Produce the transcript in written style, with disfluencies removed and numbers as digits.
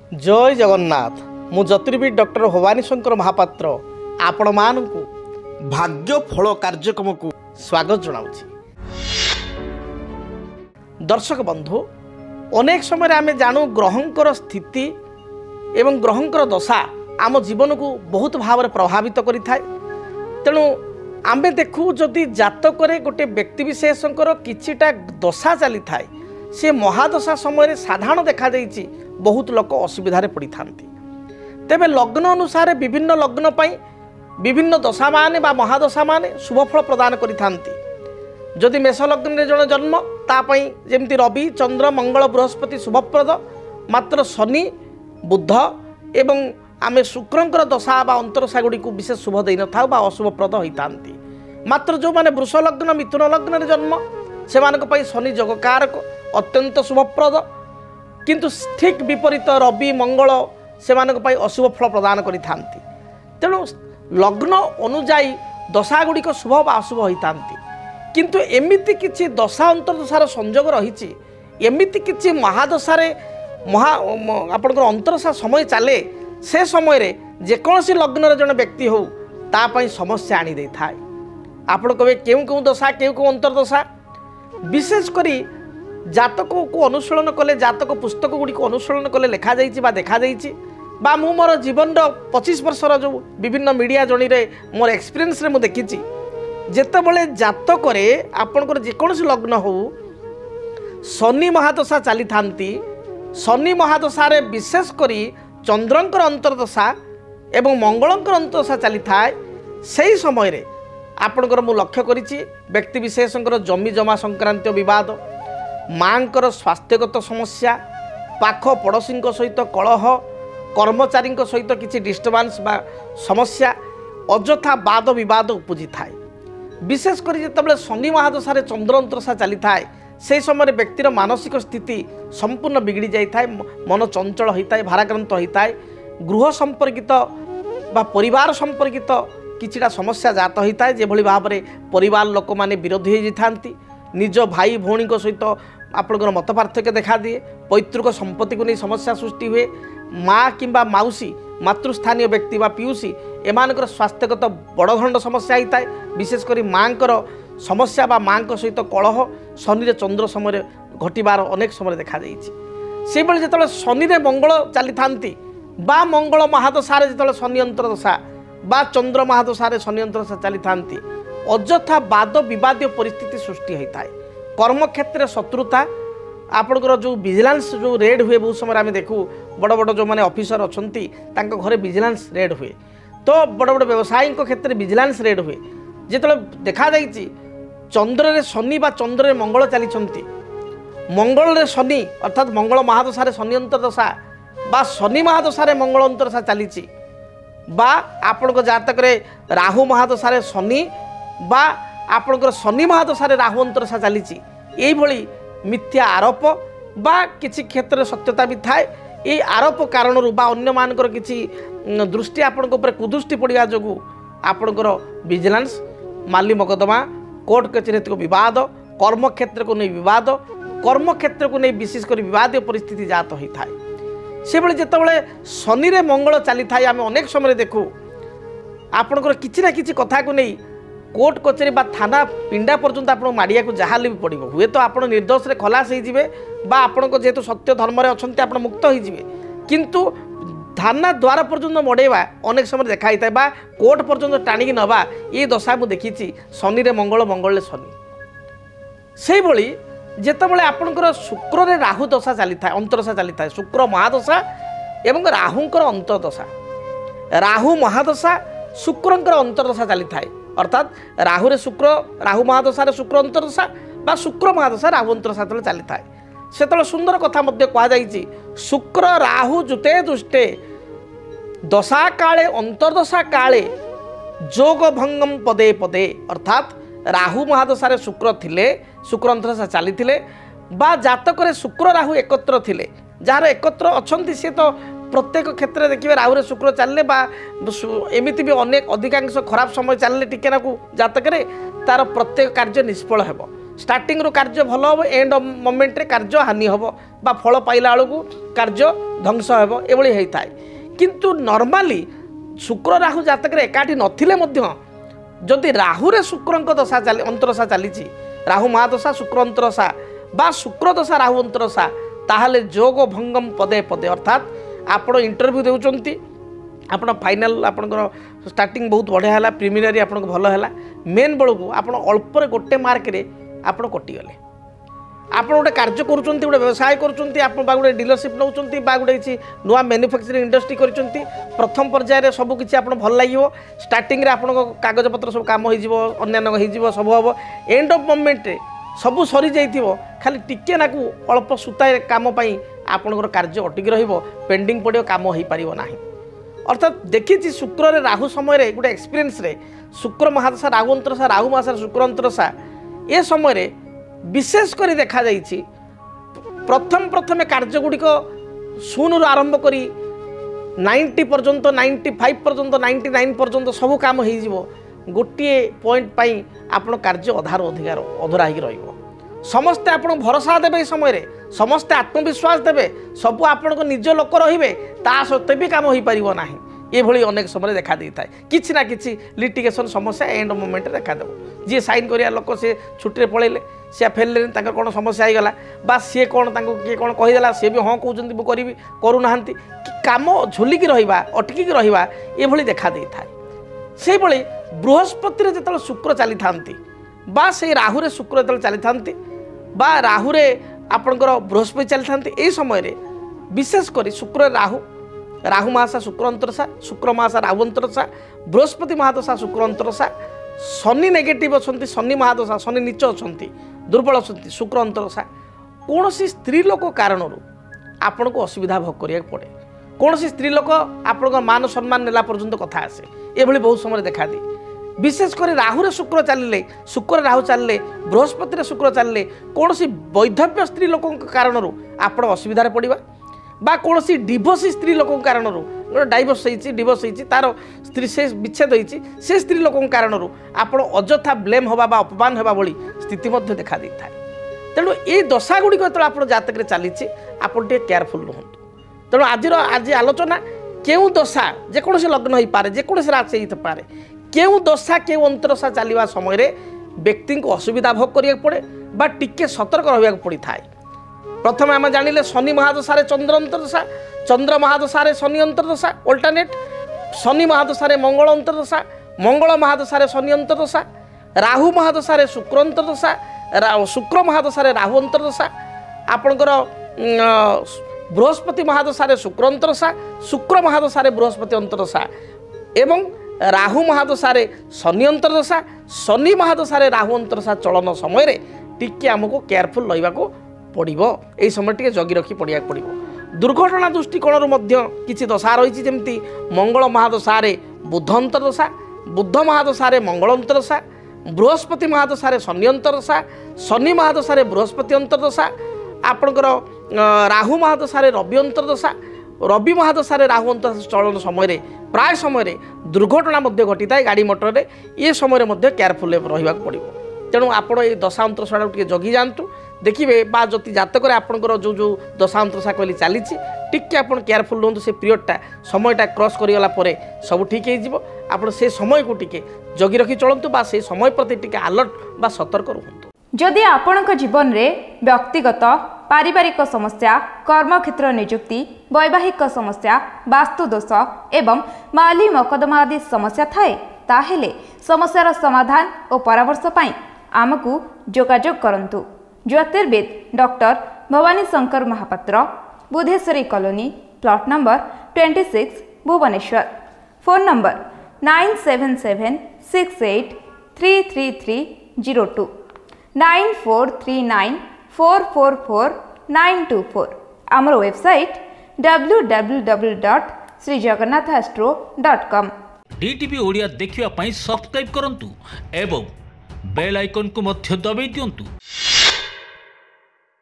जय जगन्नाथ। मु ज्योतिर्विद डॉक्टर भवानी शंकर महापात्र आपण मानकु भाग्य फल कार्यक्रम को स्वागत जनाउछि। दर्शक बंधु, अनेक समय आम जानू ग्रहंकर स्थिति एवं ग्रहंकर दशा आम जीवन को बहुत भाव में प्रभावित करिथाय। तेणु आमे देखू जदि जातक गोटे व्यक्ति विशेषकर किछिटा दशा चली थाए, से महादशा समय साधारण देखा जाइछि बहुत लोक असुविधार पड़ी था। तेबे लग्न अनुसार विभिन्न लग्न पाई विभिन्न दशा माने बा महादशा माने शुभफल प्रदान करिथांती। जदि मेष लग्न रे जन जन्म तापाई जेमती रवि चंद्र मंगल बृहस्पति शुभप्रद, मात्र शनि बुध एवं आमे शुक्रंकर दशा बा अंतरदशा गुड़ी को विशेष शुभ दे न था बा अशुभप्रद होइतांती। मात्र जो माने वृष लग्न मिथुन लग्न रे जन्म से मानक पई शनि जगकारक अत्यंत शुभप्रद, किंतु ठीक विपरीत रवि मंगल से मानक पई अशुभ फल प्रदान करिथांती। तेणु लग्न अनुजाई दशा गुड़िक शुभ बा अशुभ होइतांती। किंतु एमिति किछि दशा अंतरदशार संयोग रहिछि, एमिति किछि महादशारे आपनकर अंतरदशा समय चले, से समय रे जेकोसी लग्न रे जन व्यक्ति हो ता पई समस्या आनी दे थाए। आपण कहे केउ दशा केउ अंतरदशा, विशेष करी जातक को अनुशीलन कले, जातक पुस्तक गुड़ी को अनुशीलन कले लिखा जाइछि बा देखा जाइछि बा मु मोर जीवन 25 वर्षर जो विभिन्न मीडिया जर्नी रे मोर एक्सपीरियंस रे मु देखिछि, जेतेबेले जातक रे आपनकर जेकोसी लग्न हो शनि महादशा चली थांती, शनि महादशा रे विशेष करी चंद्रंकर अंतरदशा एवं मंगलंकर अंतरदशा चली थाए, सही समय रे आपनकर मु लक्ष्य करिछि व्यक्ति विशेषकर जमी जमा संक्रांत विवाद, मांकर स्वास्थ्यगत समस्या, पाख पड़ोशी सहित कलह, कर्मचारी सहित किसी डिस्टर्बांस बा समस्या, अଯଥା वाद विवाद उपजी थाए। विशेषकर जितेबाला शनि महादशा चंद्र अंतरदशा चली थाए, से समय व्यक्तिर मानसिक स्थिति संपूर्ण बिगड़ी जाए, मन चंचल होता है, भाराक्रांत होता है, गृह संपर्कित बा परिवार संपर्कित किछिटा समस्या जात होता है, जेभली भाव में परिवार लोक माने विरोधी हो जाती, निज भाई भौणी सहित आपंकर मत पार्थक्य देखा दिए, पैतृक संपत्ति को नहीं समस्या सृष्टि हुए, माँ किंबा माउसी मातृस्थानीय व्यक्ति बा पियूसी एमानकर स्वास्थ्यगत बड़धंड समस्या होता है। विशेषकर माँ समस्या बा माँ सहित कलह शनि चंद्र समय घटबार अनेक समय देखा से जो शनि मंगल चली थांती बा मंगल महादशा जो शनि अंतरदशा बा चंद्र महादशा शनि अंतरदशा चली थांती, अଯଥା वाद विवादीय परिस्थिति सृष्टि होता है। कर्म क्षेत्र शत्रुता, आपंकर जो विजिलेंस जो रेड हुए बहुत समय आम देखू, बड़ बड़ जो मैंने ऑफिसर अच्छा घरे विजिलेंस रेड हुए, तो बड़ बड़ व्यवसायी क्षेत्र में विजिलेंस रेड हुए, जो देखा चंद्र रे शनि बा चंद्र रे मंगल चली, मंगल रे शनि अर्थात मंगल महादशा शनि अंतरदशा बा शनि महादशा मंगल अंतरदशा चली, बा आपंक जातक राहु महादशा शनि बा आपंकर शनि महादशा राहु अंतरदशा चली, यही मिथ्या आरोप बा किसी क्षेत्र में सत्यता भी थाए। ये आरोप कारण बा अन्य मानकर किसी दृष्टि आपण कुदृष्टि पड़ा जो आपणकर विजिलेंस माली मकदमा कोर्ट कचेरी विवाद, कर्म क्षेत्र को नहीं विवाद, कर्म क्षेत्र को नहीं विशेषकर विवादीय परिस्थिति जात होता है। से भाई जितेबाला शनि रे मंगल चली थाए, आम अनेक समय देखू आपणकर किसी ना किसी कथा को नहीं कोर्ट कचेरी बा थाना पिंडा पर्यंत आप माड़िया को जहाँ भी पड़ो, हुए तो आप निर्दोष रे खलास होइजिबे बा आपण को जेहेतु सत्य धर्म रे अछंती आप मुक्त होइजिबे, किंतु थाना द्वार पर्यंत मड़ेवा अनेक समय देखा होता है बा कोर्ट पर्यंत टाणिकी नवा, ये दशा मुझे देखी शनि रे मंगल मंगल शनि। से भाई जितेबाला आपंकर शुक्र रे राहु दशा चली था अंतरदशा चली था, शुक्र महादशा एवं राहुंकर अंतरदशा, राहु महादशा शुक्रंकर अंतरदशा चली थाए, अर्थात राहु रे शुक्र राहु महादशा शुक्र अंतरदशा बा शुक्र महादशा राहु अंतरदशा चली थाए, से सुंदर कथा कहुई शुक्र राहु जुते दुष्टे दशा काले अंतरदशा काले जोग भंगम पदे पदे, अर्थात राहु महादशा शुक्र थिले, शुक्र अंतरदशा चली बा जातक शुक्र राहु एकत्र थिले, जार एकत्र अच्छा सी तो प्रत्येक क्षेत्र देखिए राहु शुक्र चलने बा एमती भी अनेक अधिकांश खराब समय चलने टिके ना जातक तार प्रत्येक कार्य निष्फल हेब, स्टार्टिंग रो कार्य भल हम एंड मोमेंट रे कार्य हानि हम बा फल पाइला बेलू कार्य ध्वंस हो ये थाए किंतु नॉर्मली शुक्र राहु जातक एकाठी नथिले मध्य जदि राहुरे शुक्र दशा चली अंतरदशा चली राहु महादशा शुक्र अंतरदशा बा शुक्र दशा राहु अंतरदशा ताहले जोग भंगम पदे पदे अर्थात आपण इंटरव्यू देउचंती आपण फाइनल आपणकर स्टार्टिंग बहुत बढ़िया है प्रिमिनरी आपन भल है मेन बेलू आप अल्प गोटे मार्क रे आप कटिगले आप गोटे कार्य करुँच गोटे व्यवसाय करोटे डीलरशिप नौ गोटे नुआ मैन्युफैक्चरिंग इंडस्ट्री कर प्रथम पर्यायर सबकि आप भल लगे स्टार्टिंग रे आप कागज पत्र सब कम हो सब हम एंड ऑफ मोमेंट रे सब सरी जाइथिबो खाली टिके नाकू अल्प सुताए काम पई आपनकर कार्य अटकी रहिबो पेंडिंग पड़ियो काम हो पारिबो नाही अर्थात देखी शुक्र रे राहु समय रे गोटे एक्सपीरियंस रे शुक्र महादशा राहु अंतरदशा राहु महादशा शुक्र अंतरदशा ए समय रे विशेष कर देखा जाइछि प्रथम कार्य गुड़िक शून्य आरंभ करी 90 पर्यंत 95 पर्यंत 99 पर्यंत सब काम हो गोटे पॉइंट पाई आपण कार्य अधार अधिकार अधूरा हो समस्ते आपण भरोसा देवे समय रे समस्ते आत्मविश्वास देवे सब आपण निज लोक रे ता सत्वे भी काम हो पार ना ये अनेक समय देखा दे था कि ना कि लिटिगेशन समस्या एंड मोमेंट देखा देव जी साइन करिया लोक से छुट्टी पलैले सी फेरले कौन समस्या होगला बा सी कौन किए कौन कहीदेला सी भी हाँ कहते मुझे करी करूना कि कम झुलिकी रहा अटकिकी रहा ये देखा दे था से बृहस्पति जो शुक्र चली था बा से राहुरे शुक्र जो चली था बा राहुरे आपणकर बृहस्पति चली था यही समय विशेष कर शुक्र राहु राहु महादशा शुक्र अंतरदशा शुक्र महादशा राहु अंतरदशा बृहस्पति महादशा शुक्र अंतरदशा शनि नेगेटिव अच्छा शनि महादशा शनि नीच अच्छा दुर्बल अच्छा शुक्र अंतरदशा कौन स्त्री लोक कारण आपण को असुविधा भोग करिया पड़े कौन स्त्री लोक आपण मान सम्मान नेला पर्यंत कथा आसे ये बहुत समय देखा दी विशेष कर राहुरे शुक्र चलिले शुक्र राहु चलिले बृहस्पति शुक्र चलिले कौन वैधव्य स्त्री लोक कारण आपण असुविधा पड़ा बा कौन डिवोर्स स्त्री लोक कारण डाइवोर्स डिवोर्स तार स्त्री से विच्छेद होती से स्त्री लोक कारण आप अजथा ब्लेम हवा बा अपमान हवा भली स्थिति देखा दी था तेणु ये दशा गुड़िक जो आप जातक चली आपटे केयरफुल रुहतु तेणु आज आलोचना क्यों दशा जेकोसी लग्न हो पारे जेकोसी राशि हो पारे क्यों दशा क्यों अंतरदशा चलवा समय व्यक्ति को असुविधा भोग करिया पड़े बा टिके सतर्क रहा पड़ी था प्रथम आम जानिले शनि महादशा चंद्र अंतरदशा चंद्र महादशा शनि अंतरदशा अल्टरनेट शनि महादशा मंगल अंतरदशा मंगल महादशा शनि अंतरदशा राहु महादशा शुक्र अंतरदशा शुक्र महादशा राहु अंतरदशा आपणकर बृहस्पति महादशा शुक्र अंतरदशा शुक्र महादशा बृहस्पति अंतरदशा एवं राहु महादशा शनि अंतरदशा शनि महादशा राहु अंतरदशा चलन समय टिके आमको केयरफुल रहा पड़ो यही समय टे जगी रखी पड़ा पड़ो दुर्घटना दृष्टिकोण किसी दशा रही जमी मंगल महादशा बुध अंतरदशा बुध महादशा मंगल अंतरदशा बृहस्पति महादशा शनि अंतरदशा शनि महादशा बृहस्पति अंतरदशा आपणकर राहु महादशा रवि अंतरदशा रवि महादशा राहु अंतरदशा चलन समय प्राय समय दुर्घटना घटी था गाड़ी मोटर ये समय केयरफुल रहा पड़ो तेणु आपण ये दशा अंतरदशा टे जगी जातु देखिए बा जति जातक आपंकर जो जो दशा अंतरदशा कहली चली टिके आप केयरफुल रुहतु से पीरियडटा समयटा क्रॉस करीगला सब ठीक हो से समय को टिके जगी रखी चलतु बा से समय प्रति टिके अलर्ट बा सतर्क रुहतु जदि आपणक जीवन में व्यक्तिगत पारिवारिक समस्या कर्मक्षेत्र नियुक्ति वैवाहिक समस्या वास्तु दोष एवं माली मकदमा आदि समस्या थाए ताहेले समस्यार समाधान और परामर्श पाई आमको जोगाजोग करंतु ज्योतिर्विद doctor Bhabani Shankar Mahapatra Budheswari colony plot number 26 Bhubaneswar phone number 9776833302 9439444924 आमर वेबसाइट www.srijagannathastro.com DTV ओडिया देखिवा पई सब्सक्राइब करंतु एवं बेल आइकन को मध्य दबाई दियंतु।